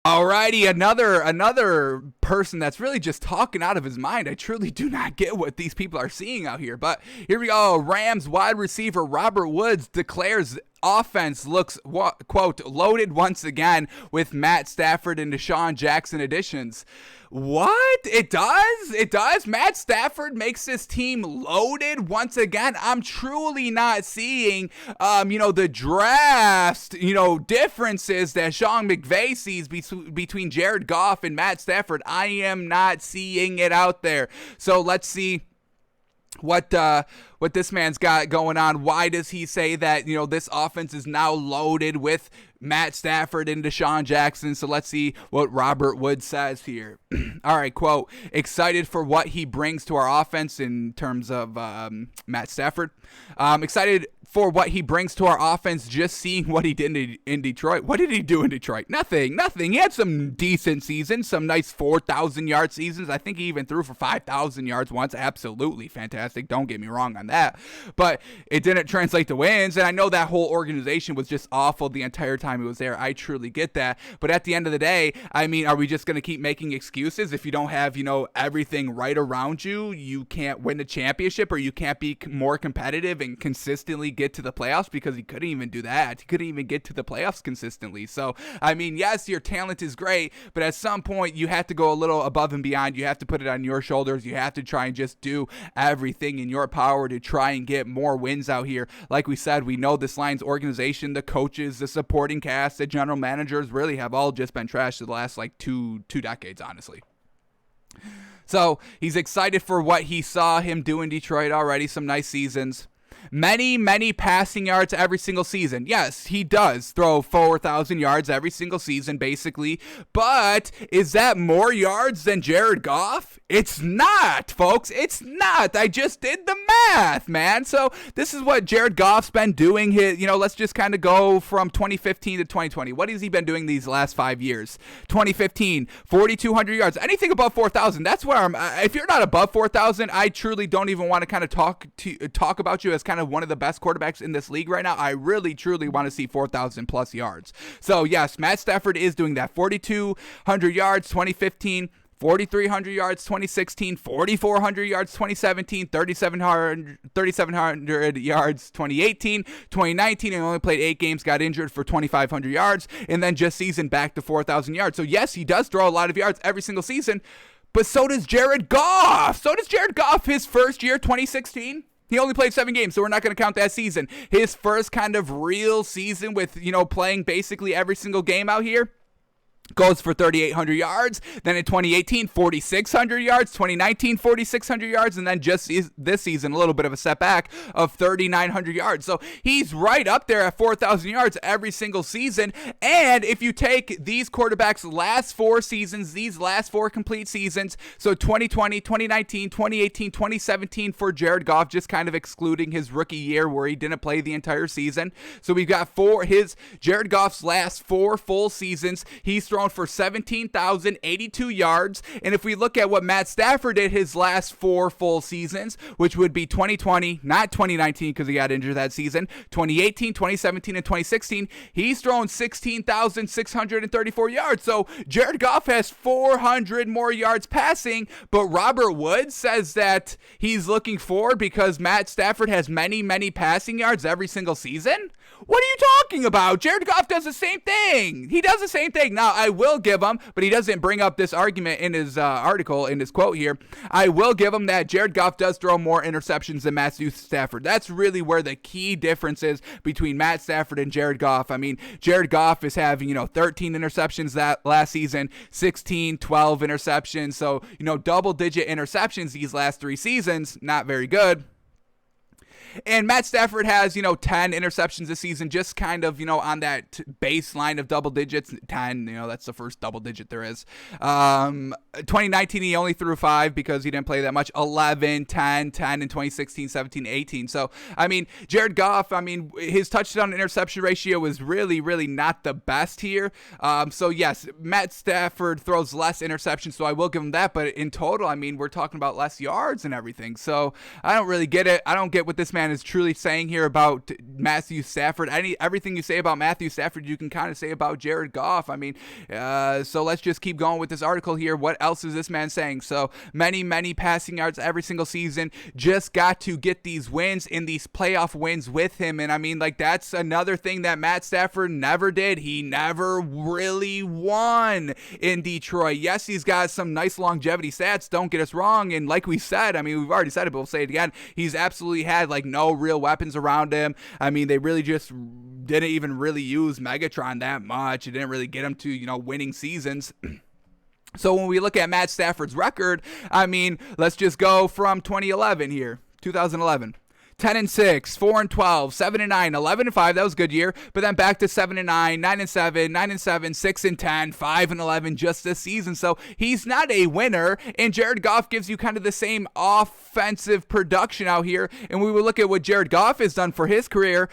Alrighty, another person that's really just talking out of his mind. I truly do not get what these people are seeing out here. But here we go. Rams wide receiver Robert Woods declares offense looks, quote, loaded once again with Matt Stafford and Deshaun Jackson additions. What? It does? It does? Matt Stafford makes this team loaded once again? I'm truly not seeing, the draft, differences that Sean McVay sees between Jared Goff and Matt Stafford. I am not seeing it out there. So let's see what this man's got going on. Why does he say that, this offense is now loaded with Matt Stafford and Deshaun Jackson? So let's see what Robert Woods says here. All right, quote, excited for what he brings to our offense in terms of Matt Stafford. Excited for what he brings to our offense, just seeing what he did in Detroit. What did he do in Detroit? Nothing. He had some decent seasons, some nice 4,000-yard seasons. I think he even threw for 5,000 yards once. Absolutely fantastic. Don't get me wrong on that. But it didn't translate to wins, and I know that whole organization was just awful the entire time he was there. I truly get that. But at the end of the day, I mean, are we just going to keep making excuses? If you don't have, everything right around you, you can't win the championship, or you can't be more competitive and consistently get to the playoffs, because he couldn't even do that. He couldn't even get to the playoffs consistently. So, I mean, yes, your talent is great, but at some point you have to go a little above and beyond. You have to put it on your shoulders. You have to try and just do everything in your power to try and get more wins out here. Like we said, we know this Lions organization, the coaches, the supporting cast, the general managers really have all just been trashed the last two decades, honestly. So he's excited for what he saw him do in Detroit already. Some nice seasons. Many passing yards every single season. Yes, he does throw 4,000 yards every single season, basically. But is that more yards than Jared Goff? It's not, folks. It's not. I just did the math, man. So this is what Jared Goff's been doing. Let's just kind of go from 2015 to 2020. What has he been doing these last 5 years? 2015, 4,200 yards. Anything above 4,000. That's where I'm. If you're not above 4,000, I truly don't even want to kind of talk about you as kind of one of the best quarterbacks in this league right now. I really, truly want to see 4,000 plus yards. So yes, Matt Stafford is doing that. 4,200 yards, 2015. 4,300 yards, 2016, 4,400 yards, 2017, 3,700 yards, 2018, 2019, and only played 8 games, got injured for 2,500 yards, and then just season back to 4,000 yards. So yes, he does throw a lot of yards every single season, but so does Jared Goff. His first year, 2016. He only played 7 games, so we're not going to count that season. His first kind of real season with, playing basically every single game out here, goes for 3,800 yards. Then in 2018, 4,600 yards. 2019, 4,600 yards. And then just this season, a little bit of a setback of 3,900 yards. So he's right up there at 4,000 yards every single season. And if you take these quarterbacks' last 4 seasons, these last 4 complete seasons, so 2020, 2019, 2018, 2017 for Jared Goff, just kind of excluding his rookie year where he didn't play the entire season. So we've got Jared Goff's last 4 full seasons. He's thrown for 17,082 yards. And if we look at what Matt Stafford did his last 4 full seasons, which would be 2020, not 2019 because he got injured that season, 2018, 2017, and 2016, he's thrown 16,634 yards. So Jared Goff has 400 more yards passing, but Robert Woods says that he's looking forward because Matt Stafford has many passing yards every single season. What are you talking about? Jared Goff does the same thing. He does the same thing. Now, I will give him, but he doesn't bring up this argument in his article, in his quote here. I will give him that Jared Goff does throw more interceptions than Matthew Stafford. That's really where the key difference is between Matt Stafford and Jared Goff. I mean, Jared Goff is having, 13 interceptions that last season, 16, 12 interceptions. So, double-digit interceptions these last 3 seasons, not very good. And Matt Stafford has, 10 interceptions this season, just kind of, on that baseline of double digits. 10, that's the first double digit there is. 2019, he only threw 5 because he didn't play that much. 11, 10 in 2016, 17, 18. So, I mean, Jared Goff, his touchdown interception ratio is really, really not the best here. So, yes, Matt Stafford throws less interceptions, so I will give him that. But in total, we're talking about less yards and everything. So, I don't really get it. I don't get what this man man is truly saying here about Matthew Stafford. Everything you say about Matthew Stafford, you can kind of say about Jared Goff. I mean, so let's just keep going with this article here. What else is this man saying? So many passing yards every single season. Just got to get these wins in these playoff wins with him. And I mean, like, that's another thing that Matt Stafford never did. He never really won in Detroit. Yes, he's got some nice longevity stats. Don't get us wrong. And like we said, I mean, we've already said it, but we'll say it again. He's absolutely had like no real weapons around him. I mean, they really just didn't even really use Megatron that much. It didn't really get him to, winning seasons. So when we look at Matt Stafford's record, I mean, let's just go from 2011 here, 2011. 10-6, 4-12, 7-9, 11-5. That was a good year. But then back to 7-9, 9-7, 9-7, 6-10, 5-11 just this season. So he's not a winner. And Jared Goff gives you kind of the same offensive production out here. And we will look at what Jared Goff has done for his career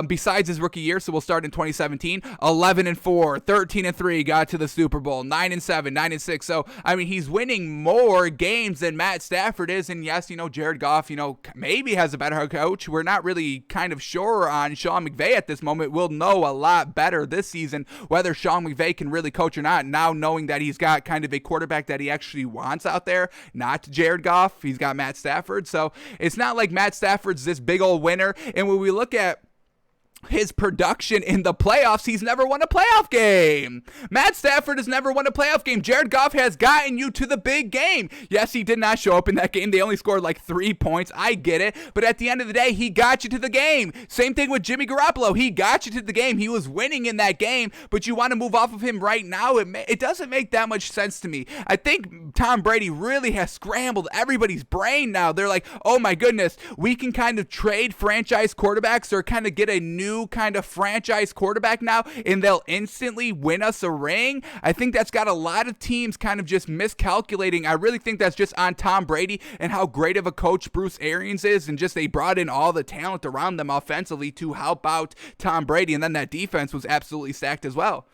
besides his rookie year. So we'll start in 2017. 11-4, 13-3, got to the Super Bowl. 9-7, 9-6. So I mean, he's winning more games than Matt Stafford is. And yes, Jared Goff, maybe has a better coach. We're not really kind of sure on Sean McVay at this moment. We'll know a lot better this season whether Sean McVay can really coach or not, now knowing that he's got kind of a quarterback that he actually wants out there, not Jared Goff. He's got Matt Stafford. So it's not like Matt Stafford's this big old winner. And when we look at his production in the playoffs, he's never won a playoff game. Matt Stafford has never won a playoff game. Jared Goff has gotten you to the big game. Yes, he did not show up in that game. They only scored like 3 points. I get it. But at the end of the day, he got you to the game. Same thing with Jimmy Garoppolo. He got you to the game. He was winning in that game, but you want to move off of him right now? It doesn't make that much sense to me. I think Tom Brady really has scrambled everybody's brain now. They're like, oh my goodness, we can kind of trade franchise quarterbacks or kind of get a new kind of franchise quarterback now, and they'll instantly win us a ring. I think that's got a lot of teams kind of just miscalculating. I really think that's just on Tom Brady and how great of a coach Bruce Arians is, and just they brought in all the talent around them offensively to help out Tom Brady, and then that defense was absolutely stacked as well.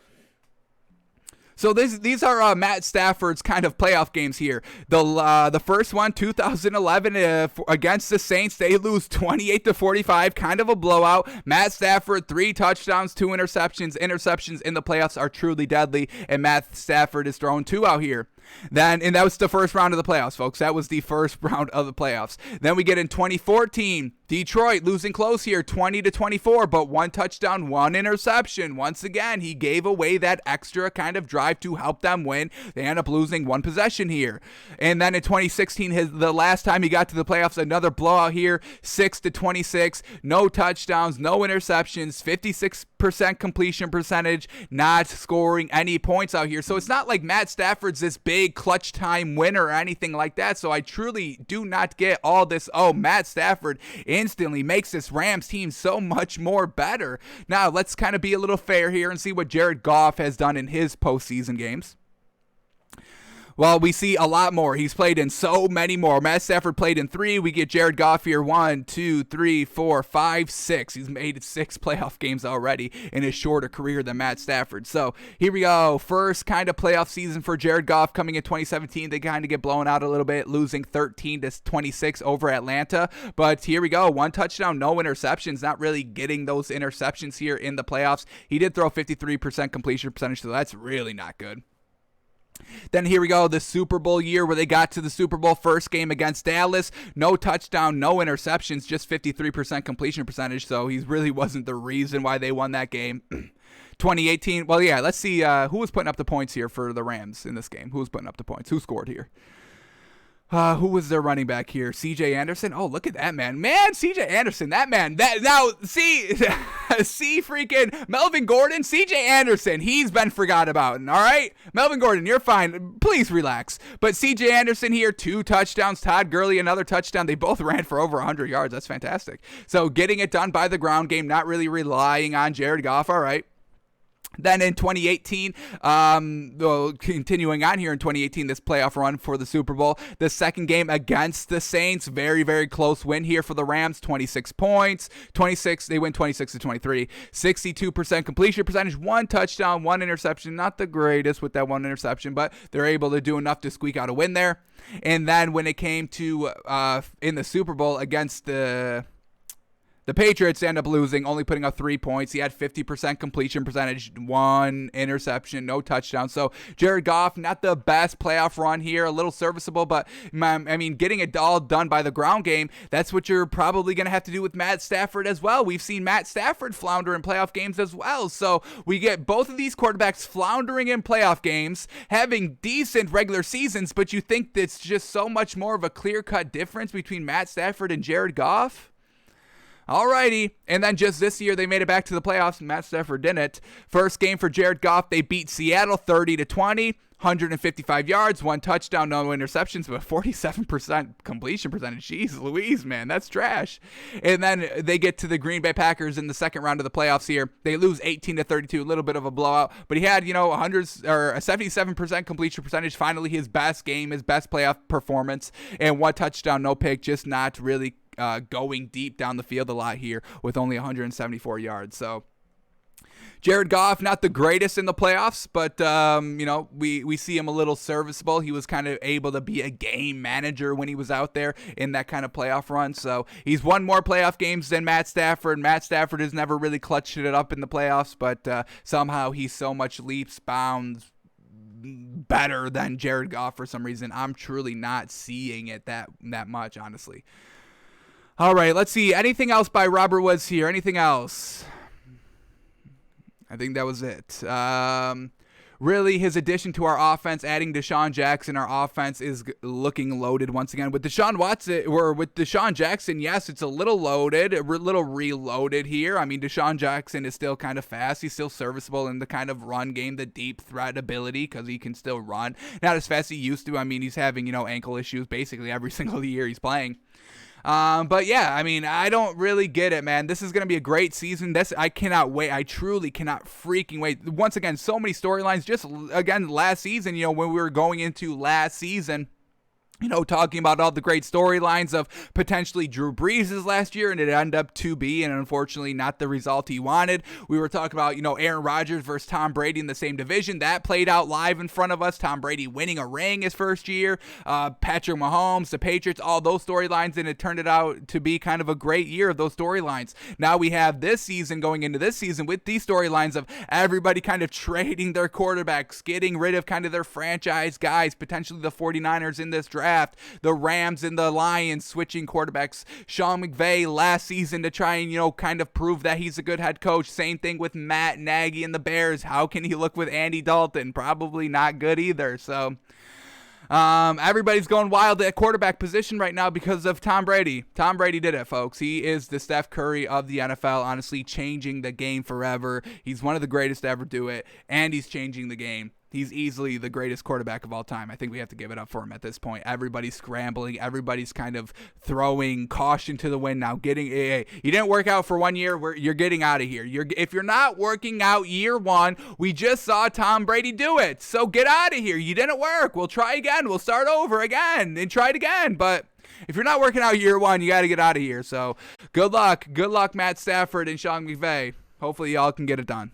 So these are Matt Stafford's kind of playoff games here. The first one, 2011 against the Saints, they lose 28-45, kind of a blowout. Matt Stafford, 3 touchdowns, 2 interceptions. Interceptions in the playoffs are truly deadly, and Matt Stafford is throwing 2 out here. And that was the first round of the playoffs, folks. That was the first round of the playoffs. Then we get in 2014, Detroit losing close here, 20-24, but 1 touchdown, 1 interception. Once again, he gave away that extra kind of drive to help them win. They end up losing 1 possession here. And then in 2016, the last time he got to the playoffs, another blowout here, 6-26, no touchdowns, no interceptions, 56% completion percentage, not scoring any points out here. So it's not like Matt Stafford's this big clutch time winner or anything like that. So I truly do not get all this, Matt Stafford instantly makes this Rams team so much more better. Now let's kind of be a little fair here and see what Jared Goff has done in his postseason games. Well, we see a lot more. He's played in so many more. Matt Stafford played in 3. We get Jared Goff here 1, 2, 3, 4, 5, 6. He's made 6 playoff games already in his shorter career than Matt Stafford. So here we go. First kind of playoff season for Jared Goff coming in 2017. They kind of get blown out a little bit, losing 13-26 over Atlanta. But here we go. 1 touchdown, no interceptions. Not really getting those interceptions here in the playoffs. He did throw 53% completion percentage, so that's really not good. Then here we go, the Super Bowl year where they got to the Super Bowl, first game against Dallas. No touchdown, no interceptions, just 53% completion percentage. So he really wasn't the reason why they won that game. 2018, well, yeah, let's see who was putting up the points here for the Rams in this game. Who was putting up the points? Who scored here? Who was their running back here? C.J. Anderson? Oh, look at that man. C.J. Anderson, that man. See freaking Melvin Gordon, C.J. Anderson, he's been forgot about. All right? Melvin Gordon, you're fine. Please relax. But C.J. Anderson here, 2 touchdowns. Todd Gurley, another touchdown. They both ran for over 100 yards. That's fantastic. So getting it done by the ground game, not really relying on Jared Goff. All right. Then in 2018, continuing on here in 2018, this playoff run for the Super Bowl, the second game against the Saints, very, very close win here for the Rams, 26 points, they win 26-23, 62% completion percentage, 1 touchdown, 1 interception, not the greatest with that 1 interception, but they're able to do enough to squeak out a win there. And then when it came to in the Super Bowl against the The Patriots end up losing, only putting up 3 points. He had 50% completion percentage, 1 interception, no touchdown. So Jared Goff, not the best playoff run here, a little serviceable, but I mean, getting it all done by the ground game, that's what you're probably going to have to do with Matt Stafford as well. We've seen Matt Stafford flounder in playoff games as well. So we get both of these quarterbacks floundering in playoff games, having decent regular seasons, but you think it's just so much more of a clear-cut difference between Matt Stafford and Jared Goff? Alrighty, and then just this year they made it back to the playoffs. Matt Stafford didn't. First game for Jared Goff, they beat Seattle 30-20, 155 yards, 1 touchdown, no interceptions, but 47% completion percentage. Jeez Louise, man, that's trash. And then they get to the Green Bay Packers in the second round of the playoffs here. They lose 18-32, a little bit of a blowout, but he had, a 77% completion percentage. Finally, his best game, his best playoff performance, and 1 touchdown, no pick, just not really going deep down the field a lot here with only 174 yards. So Jared Goff, not the greatest in the playoffs, but we see him a little serviceable. He was kind of able to be a game manager when he was out there in that kind of playoff run. So he's won more playoff games than Matt Stafford. Matt Stafford has never really clutched it up in the playoffs, but somehow he's so much leaps, bounds better than Jared Goff for some reason. I'm truly not seeing it that much, honestly. All right, let's see. Anything else by Robert Woods here? Anything else? I think that was it. Really, his addition to our offense, adding Deshaun Jackson, our offense is looking loaded once again. With Deshaun Jackson, yes, it's a little loaded, a little reloaded here. I mean, Deshaun Jackson is still kind of fast. He's still serviceable in the kind of run game, the deep threat ability, because he can still run. Not as fast as he used to. I mean, he's having, ankle issues basically every single year he's playing. But yeah, I mean, I don't really get it, man. This is going to be a great season. I cannot wait. I truly cannot freaking wait. Once again, so many storylines. Just again, last season, when we were going into last season, talking about all the great storylines of potentially Drew Brees' last year, and it ended up to be, and unfortunately not the result he wanted. We were talking about, Aaron Rodgers versus Tom Brady in the same division. That played out live in front of us. Tom Brady winning a ring his first year. Patrick Mahomes, the Patriots, all those storylines, and it turned it out to be kind of a great year of those storylines. Now we have this season going into this season with these storylines of everybody kind of trading their quarterbacks, getting rid of kind of their franchise guys, potentially the 49ers in this draft. The Rams and the Lions switching quarterbacks. Sean McVay last season to try and, kind of prove that he's a good head coach. Same thing with Matt Nagy and the Bears. How can he look with Andy Dalton? Probably not good either. So everybody's going wild at quarterback position right now because of Tom Brady. Tom Brady did it, folks. He is the Steph Curry of the NFL, honestly changing the game forever. He's one of the greatest to ever do it, and he's changing the game. He's easily the greatest quarterback of all time. I think we have to give it up for him at this point. Everybody's scrambling. Everybody's kind of throwing caution to the wind now. You didn't work out for 1 year. You're getting out of here. If you're not working out year 1, we just saw Tom Brady do it. So get out of here. You didn't work. We'll try again. We'll start over again and try it again. But if you're not working out year 1, you got to get out of here. So good luck. Good luck, Matt Stafford and Sean McVay. Hopefully y'all can get it done.